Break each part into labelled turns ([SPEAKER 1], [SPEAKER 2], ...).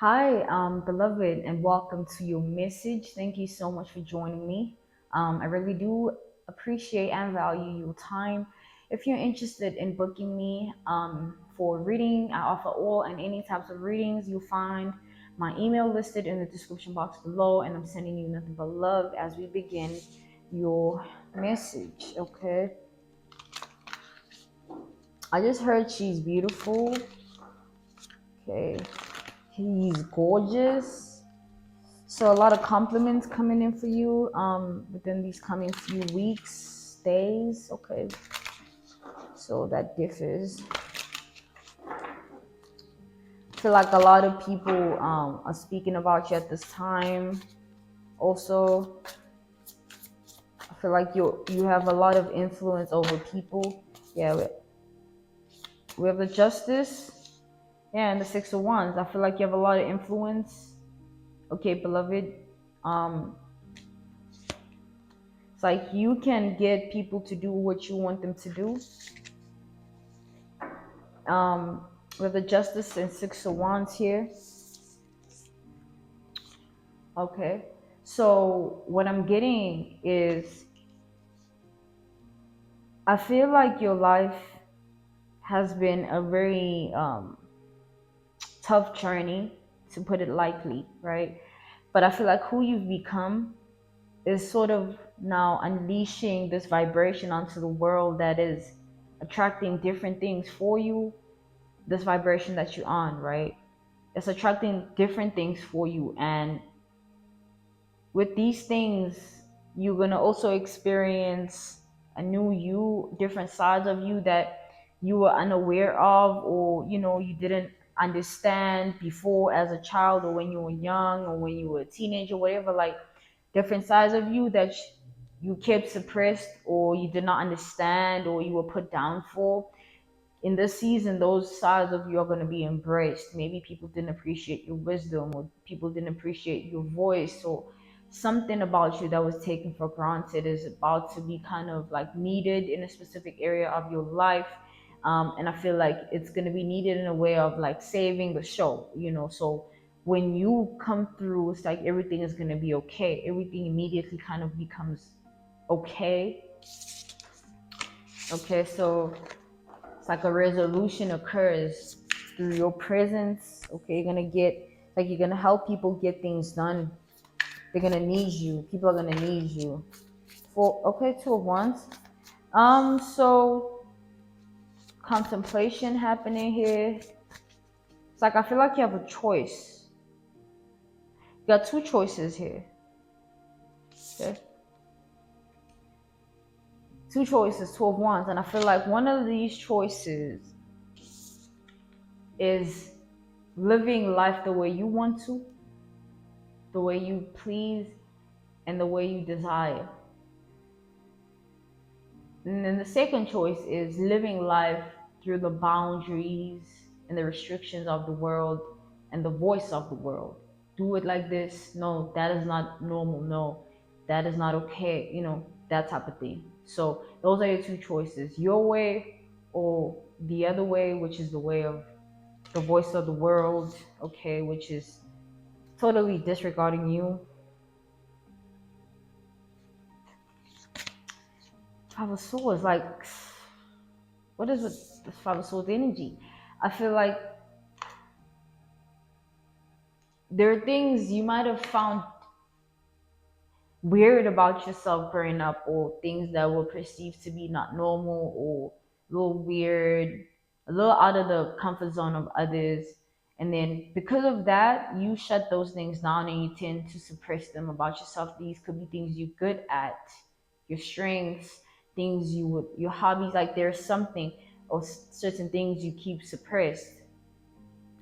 [SPEAKER 1] Hi, beloved, and welcome to your message. Thank you so much for joining me. I really do appreciate and value your time. If you're interested in booking me for reading, I offer all and any types of readings. You'll find my email listed in the description box below, and I'm sending you nothing but love as we begin your message. Okay, I just heard she's beautiful. Okay, he's gorgeous. So a lot of compliments coming in for you within these coming few weeks, days. Okay, so that differs. I feel like a lot of people are speaking about you at this time. Also, I feel like you have a lot of influence over people. Yeah, we have the justice. Yeah, and the Six of Wands. I feel like you have a lot of influence. Okay, beloved. Um, it's like you can get people to do what you want them to do. um with the justice and Six of Wands here. Okay, so what I'm getting is I feel like your life has been a very tough journey, to put it lightly, right? But I feel like who you've become is sort of now unleashing this vibration onto the world that is attracting different things for you. This vibration that you're on, right? It's attracting different things for you, and with these things you're going to also experience a new you, different sides of you that you were unaware of, or you didn't understand before as a child, or when you were young, or when you were a teenager, whatever, like different sides of you that you kept suppressed, or you did not understand, or you were put down for. In this season, those sides of you are going to be embraced. Maybe people didn't appreciate your wisdom, or people didn't appreciate your voice, or something about you that was taken for granted is about to be kind of like needed in a specific area of your life. And I feel like it's going to be needed in a way of like saving the show. So when you come through, it's like everything is going to be okay. Everything immediately kind of becomes okay. Okay, so it's like a resolution occurs through your presence. Okay, you're gonna help people get things done. They're gonna need you. People are gonna need you. Two of Wands. So contemplation happening here. It's like I feel like you have a choice. You got two choices here. Okay, two choices, Two of Wands, and I feel like one of these choices is living life the way you want to, the way you please, and the way you desire. And then the second choice is living life through the boundaries and the restrictions of the world and the voice of the world. Do it like this. No, that is not normal. No, that is not okay. That type of thing. So those are your two choices: your way or the other way, which is the way of the voice of the world, okay, which is totally disregarding you. Five of Swords, like, what is with this Five of Swords energy? I feel like there are things you might have found weird about yourself growing up, or things that were perceived to be not normal, or a little weird, a little out of the comfort zone of others. And then because of that, you shut those things down and you tend to suppress them about yourself. These could be things you're good at, your strengths, things your hobbies. Like there's something or certain things you keep suppressed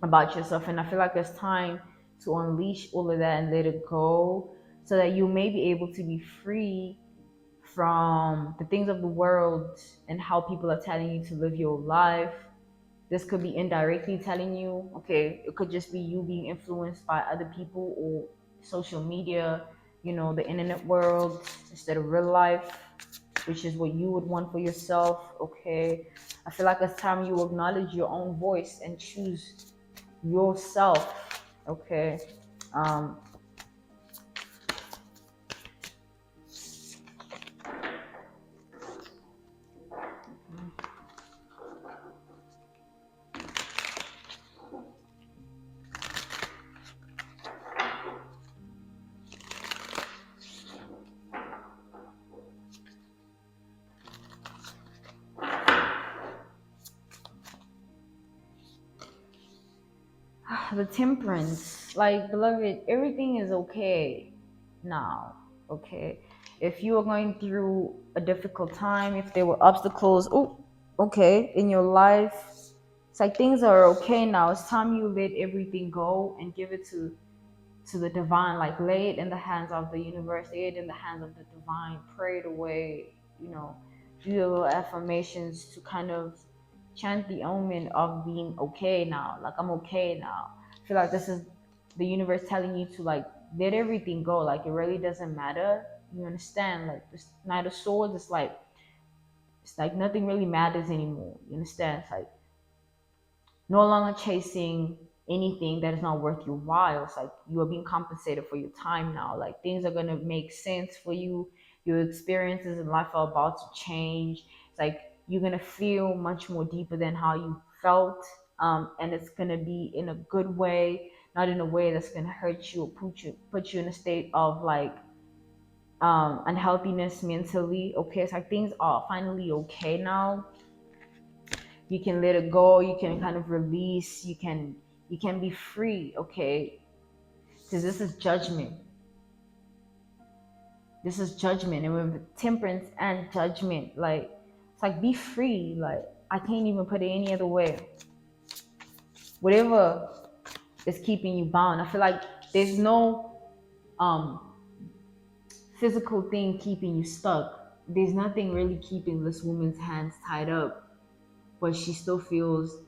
[SPEAKER 1] about yourself. And I feel like it's time to unleash all of that and let it go, so that you may be able to be free from the things of the world and how people are telling you to live your life. This could be indirectly telling you, okay, it could just be you being influenced by other people or social media, the internet world, instead of real life, which is what you would want for yourself. Okay, I feel like it's time you acknowledge your own voice and choose yourself. Okay. Um, the temperance, like beloved, everything is okay now. Okay, if you are going through a difficult time, if there were obstacles, oh, okay, in your life, it's like things are okay now. It's time you let everything go and give it to the divine, like lay it in the hands of the universe, lay it in the hands of the divine, pray it away, do the little affirmations to kind of chant the omen of being okay now. Like, I'm okay now. I feel like this is the universe telling you to like let everything go. Like, it really doesn't matter. You understand? Like, this Knight of Swords, it's like nothing really matters anymore. You understand? It's like no longer chasing anything that is not worth your while. It's like you are being compensated for your time now. Like, things are gonna make sense for you. Your experiences in life are about to change. It's like you're gonna feel much more deeper than how you felt. And it's gonna be in a good way, not in a way that's gonna hurt you or put you in a state of like unhealthiness mentally. Okay, it's like things are finally okay now. You can let it go, you can kind of release, you can be free. Okay, because this is judgment, and with temperance and judgment, like, it's like be free. Like, I can't even put it any other way. Whatever is keeping you bound, I feel like there's no um physical thing keeping you stuck. There's nothing really keeping this woman's hands tied up, but she still feels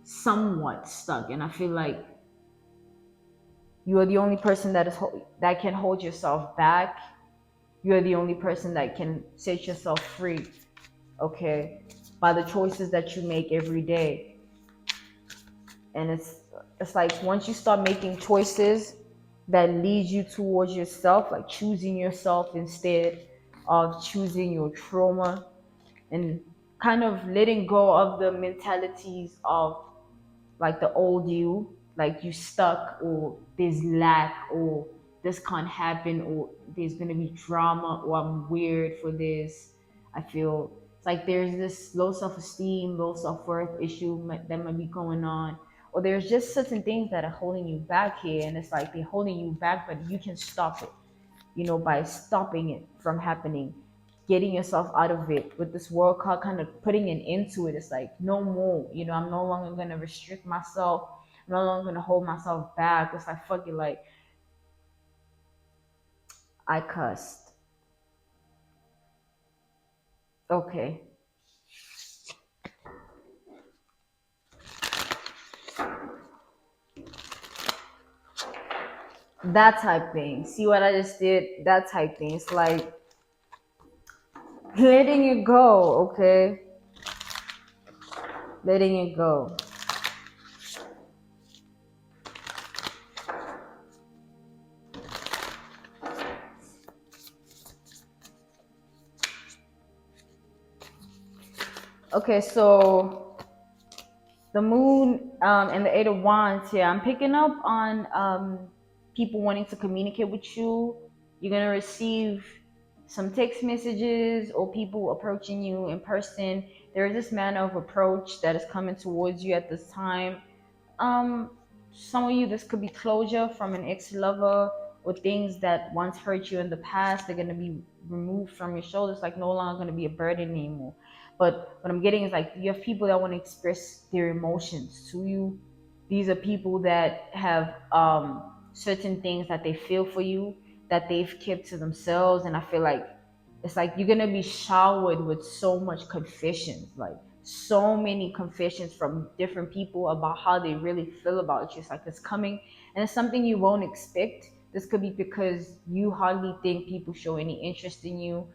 [SPEAKER 1] somewhat stuck. And I feel like you are the only person that can hold yourself back. You are the only person that can set yourself free. Okay, by the choices that you make every day. And it's like once you start making choices that lead you towards yourself, like choosing yourself instead of choosing your trauma, and kind of letting go of the mentalities of like the old you, like you stuck, or there's lack, or this can't happen, or there's gonna be drama, or I'm weird for this. I feel it's like there's this low self-esteem, low self-worth issue that might be going on, or there's just certain things that are holding you back here, and it's like they're holding you back, but you can stop it, by stopping it from happening, getting yourself out of it with this world card, kind of putting an end to it. It's like no more, I'm no longer gonna restrict myself. I'm no longer gonna hold myself back. It's like fuck it, like I cussed. Okay. That type thing. See what I just did? That type thing. It's like letting it go, okay? Letting it go. Okay, so the moon and the eight of wands here, I'm picking up on people wanting to communicate with you. You're going to receive some text messages or people approaching you in person. There is this manner of approach that is coming towards you at this time. um some of you, this could be closure from an ex-lover, or things that once hurt you in the past. They're going to be removed from your shoulders, like no longer going to be a burden anymore. But what I'm getting is like you have people that want to express their emotions to you. These are people that have certain things that they feel for you that they've kept to themselves, and I feel like it's like you're gonna be showered with so much confessions, like so many confessions from different people about how they really feel about you. It's like it's coming, and it's something you won't expect. This could be because you hardly think people show any interest in you.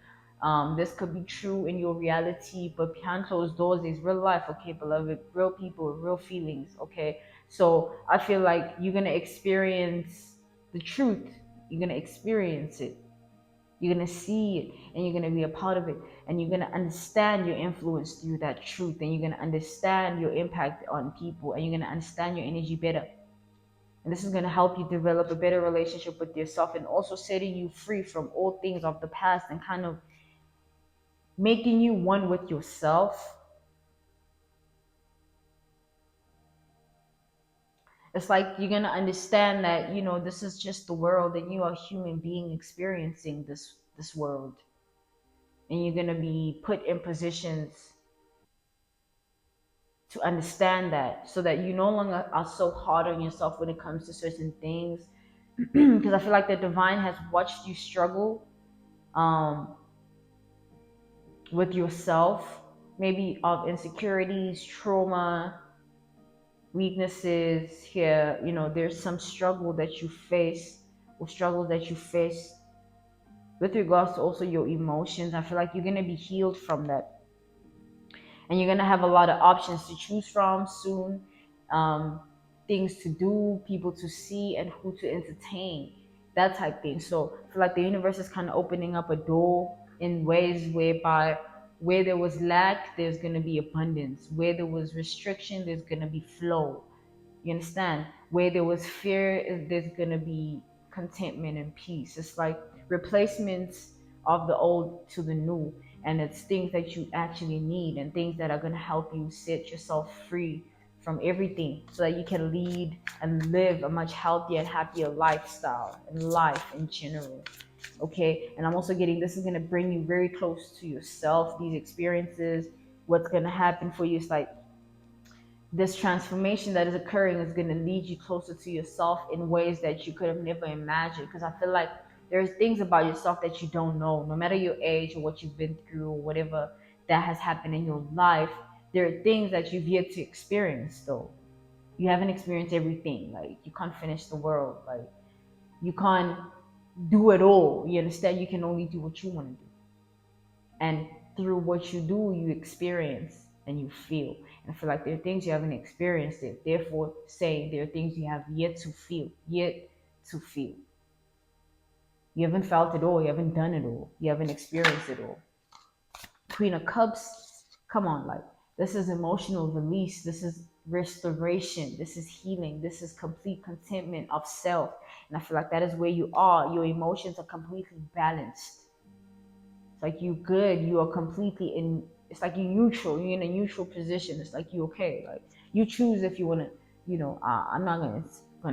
[SPEAKER 1] This could be true in your reality, but behind closed doors is real life, okay, beloved? Real people, real feelings, okay? So I feel like you're gonna experience the truth. You're gonna experience it. You're gonna see it, and you're gonna be a part of it, and you're gonna understand your influence through that truth, and you're gonna understand your impact on people, and you're gonna understand your energy better. And this is gonna help you develop a better relationship with yourself, and also setting you free from all things of the past, and kind of making you one with yourself. It's like you're gonna understand that this is just the world, and you are a human being experiencing this world, and you're gonna be put in positions to understand that, so that you no longer are so hard on yourself when it comes to certain things. Because I feel like the divine has watched you struggle um, with yourself, maybe of insecurities, trauma, weaknesses. Here, there's some struggle that you face, or struggles that you face with regards to also your emotions. I feel like you're going to be healed from that, and you're going to have a lot of options to choose from soon. um, Things to do, people to see, and who to entertain, that type thing. So I feel like the universe is kind of opening up a door in ways whereby, where there was lack, there's going to be abundance. Where there was restriction, there's going to be flow. You understand? Where there was fear, there's gonna be contentment and peace. It's like replacements of the old to the new, and it's things that you actually need, and things that are gonna help you set yourself free from everything, so that you can lead and live a much healthier and happier lifestyle and life in general. Okay, and I'm also getting, this is gonna bring you very close to yourself. These experiences, what's gonna happen for you is like, this transformation that is occurring is going to lead you closer to yourself in ways that you could have never imagined. Because I feel like there's things about yourself that you don't know, no matter your age or what you've been through or whatever that has happened in your life. There are things that you've yet to experience, though. You haven't experienced everything. Like, you can't finish the world. Like, you can't do it all. You understand? You can only do what you want to do. And through what you do, you experience and you feel. And I feel like there are things you haven't experienced it, therefore saying there are things you have yet to feel, you haven't felt it all, you haven't done it all, you haven't experienced it all. Queen of Cups, come on, like, this is emotional release, this is restoration, this is healing, this is complete contentment of self. And I feel like that is where you are. Your emotions are completely balanced. It's like you good, you are completely in. It's like you neutral. You're in a neutral position. It's like you okay. Like, you choose if you want to. I'm not gonna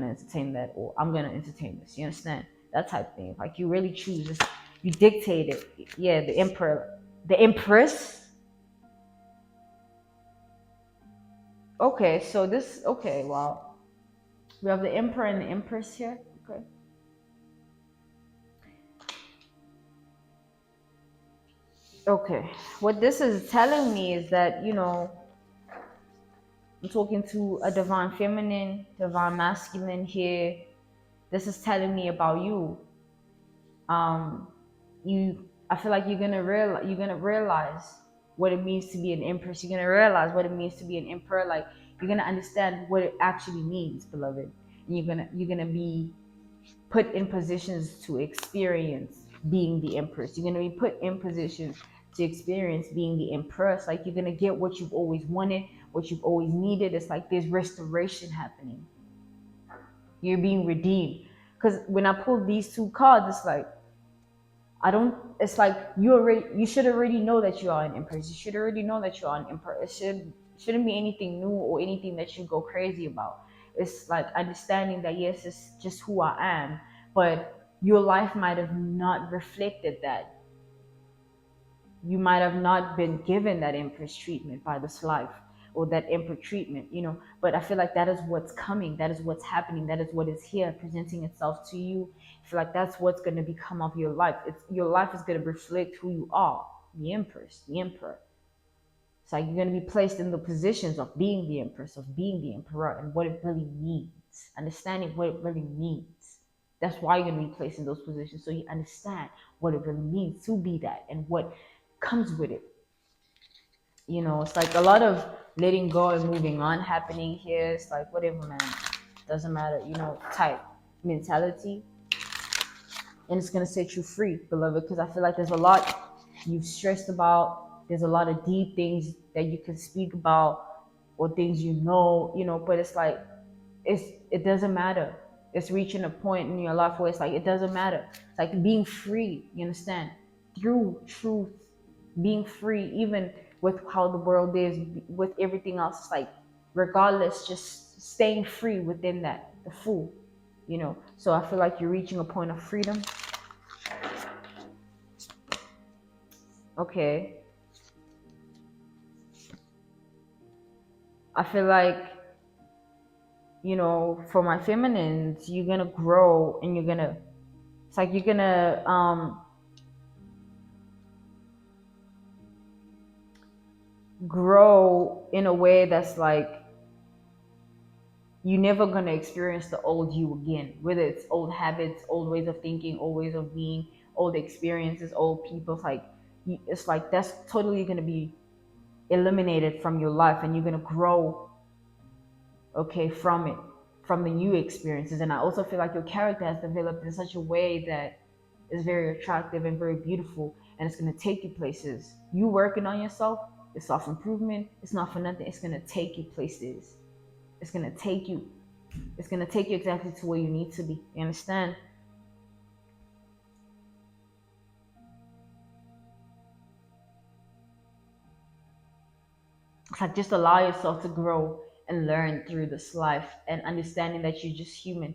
[SPEAKER 1] entertain that, or I'm gonna entertain this. You understand, that type of thing? Like, you really choose. You dictate it. Yeah, the emperor, the empress. Okay, so this. Okay, well, we have the emperor and the empress here. Okay. Okay. What this is telling me is that I'm talking to a divine feminine, divine masculine here. This is telling me about you. Um, I feel like you're gonna realize what it means to be an empress. You're gonna realize what it means to be an emperor. Like, you're gonna understand what it actually means, beloved. And you're gonna be put in positions to experience being the empress. You're going to be put in positions to experience being the empress. Like, you're going to get what you've always wanted, what you've always needed. It's like there's restoration happening. You're being redeemed. Because when I pulled these two cards, it's like, I don't. It's like you should already know that you are an empress. You should already know that you are an emperor. Shouldn't be anything new or anything that you go crazy about. It's like understanding that, yes, it's just who I am, but your life might have not reflected that. You might have not been given that empress treatment by this life, or that emperor treatment, but I feel like that is what's coming, that is what's happening, that is what is here presenting itself to you. I feel like that's what's going to become of your life. It's Your life is going to reflect who you are, the empress, the emperor. It's like you're going to be placed in the positions of being the empress, of being the emperor, and what it really means, understanding what it really means. That's why you're going to be placed in those positions, so you understand what it really means to be that, and what comes with it. It's like a lot of letting go and moving on happening here. It's like whatever, man, doesn't matter, type mentality, and it's gonna set you free, beloved. Because I feel like there's a lot you've stressed about. There's a lot of deep things that you can speak about, or things but it's like it doesn't matter. It's reaching a point in your life where it's like it doesn't matter. It's like being free, you understand? Through truth, being free, even with how the world is, with everything else. It's like regardless, just staying free within that, the full. So I feel like you're reaching a point of freedom. Okay. I feel like, for my feminines, you're gonna grow and it's like you're gonna grow in a way that's like you're never gonna experience the old you again, whether it's old habits, old ways of thinking, old ways of being, old experiences, old people. It's like that's totally gonna be eliminated from your life, and you're gonna grow, okay, from it, from the new experiences. And I also feel like your character has developed in such a way that is very attractive and very beautiful, and it's going to take you places. You working on yourself, it's self-improvement, it's not for nothing. It's going to take you places. It's going to take you exactly to where you need to be. You understand? It's like just allow yourself to grow and learn through this life, and understanding that you're just human,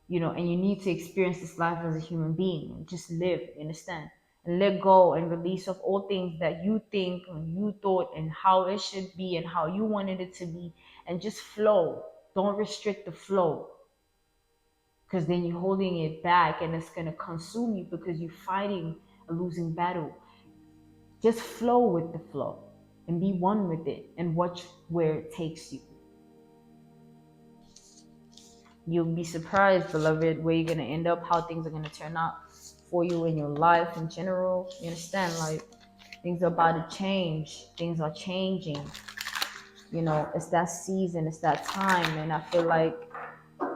[SPEAKER 1] and you need to experience this life as a human being and just live, you understand? And let go and release of all things that you think and you thought and how it should be and how you wanted it to be, and just flow. Don't restrict the flow, because then you're holding it back and it's going to consume you because you're fighting a losing battle. Just flow with the flow and be one with it and watch where it takes you. You'll be surprised, beloved, where you're gonna end up, how things are gonna turn out for you in your life in general. You understand? Like things are about to change. Things are changing. It's that season, it's that time, and I feel like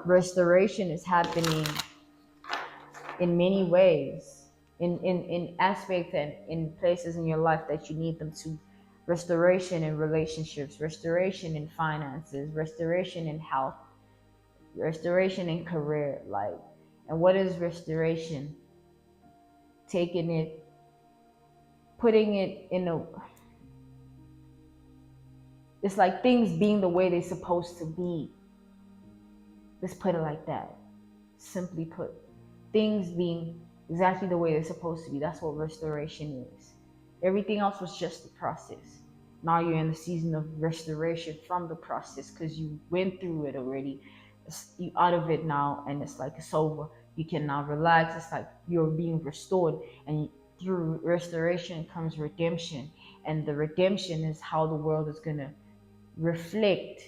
[SPEAKER 1] restoration is happening in many ways, in aspects and in places in your life that you need them to. Restoration in relationships, restoration in finances, restoration in health, restoration in career. Like, and what is restoration? Taking it, putting it in a, it's like things being the way they're supposed to be. Let's put it like that. Simply put, things being exactly the way they're supposed to be. That's what restoration is. Everything else was just the process. Now you're in the season of restoration from the process because you went through it already. You out of it now, and it's like it's over. You can now relax. It's like you're being restored, and through restoration comes redemption, and the redemption is how the world is gonna reflect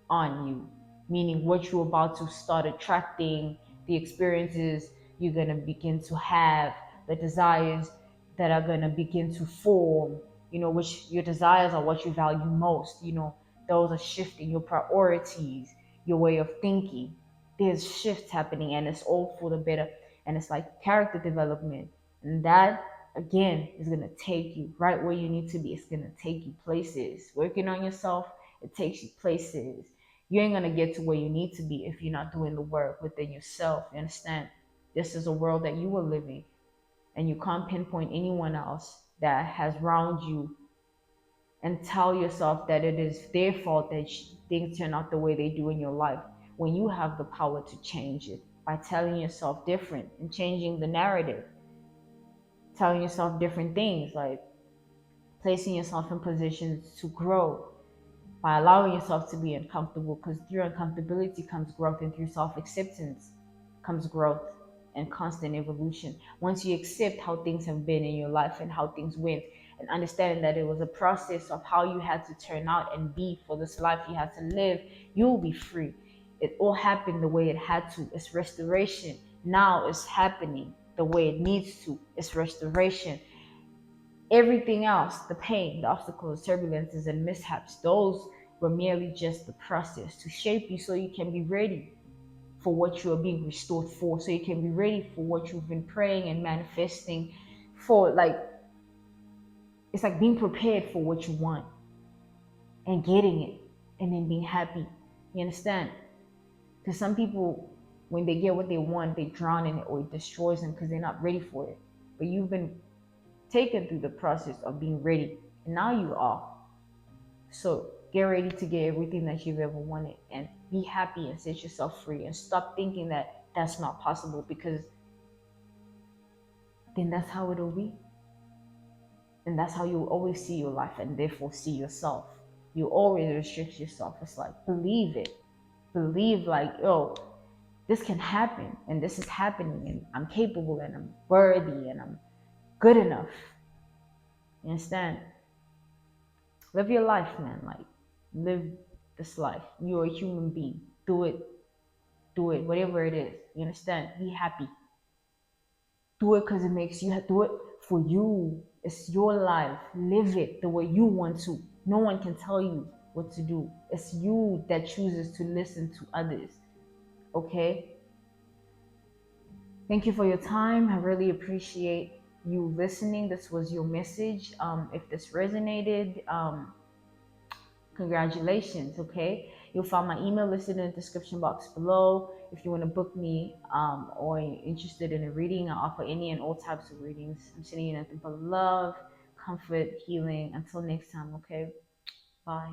[SPEAKER 1] on you, meaning what you're about to start attracting, the experiences you're going to begin to have, the desires that are going to begin to form, which your desires are what you value most, those are shifting your priorities, your way of thinking. There's shifts happening, and it's all for the better. And it's like character development. And that, again, is going to take you right where you need to be. It's going to take you places. Working on yourself, it takes you places. You ain't gonna get to where you need to be if you're not doing the work within yourself. You understand? This is a world that you are living, and you can't pinpoint anyone else that has wronged you and tell yourself that it is their fault that things turn out the way they do in your life, when you have the power to change it by telling yourself different and changing the narrative, telling yourself different things, like placing yourself in positions to grow, by allowing yourself to be uncomfortable, because through uncomfortability comes growth, and through self-acceptance comes growth and constant evolution. Once you accept how things have been in your life and how things went, and understanding that it was a process of how you had to turn out and be for this life you had to live, you'll be free. It all happened the way it had to. It's restoration. Now it's happening the way it needs to. It's restoration. Everything else, the pain, the obstacles, turbulences, and mishaps, those were merely just the process to shape you so you can be ready for what you are being restored for, so you can be ready for what you've been praying and manifesting for. Like, it's like being prepared for what you want and getting it and then being happy. You understand? Because some people, when they get what they want, they drown in it or it destroys them because they're not ready for it. But you've been taken through the process of being ready, and now you are. So get ready to get everything that you've ever wanted and be happy and set yourself free and stop thinking that that's not possible, because then that's how it'll be. And that's how you'll always see your life and therefore see yourself. You always restrict yourself. It's like, believe it. Believe, like, yo, this can happen and this is happening and I'm capable and I'm worthy and I'm good enough. You understand? Live your life, man. Like, live this life. You're a human being. Do it. Do it. Whatever it is. You understand? Be happy. Do it because it makes you. Do it for you. It's your life. Live it the way you want to. No one can tell you what to do. It's you that chooses to listen to others. Okay? Thank you for your time. I really appreciate you listening. This was your message. If this resonated, congratulations. Okay, you'll find my email listed in the description box below. If you want to book me, or you're interested in a reading, I offer any and all types of readings. I'm sending you nothing but love, comfort, healing. Until next time. Okay, bye.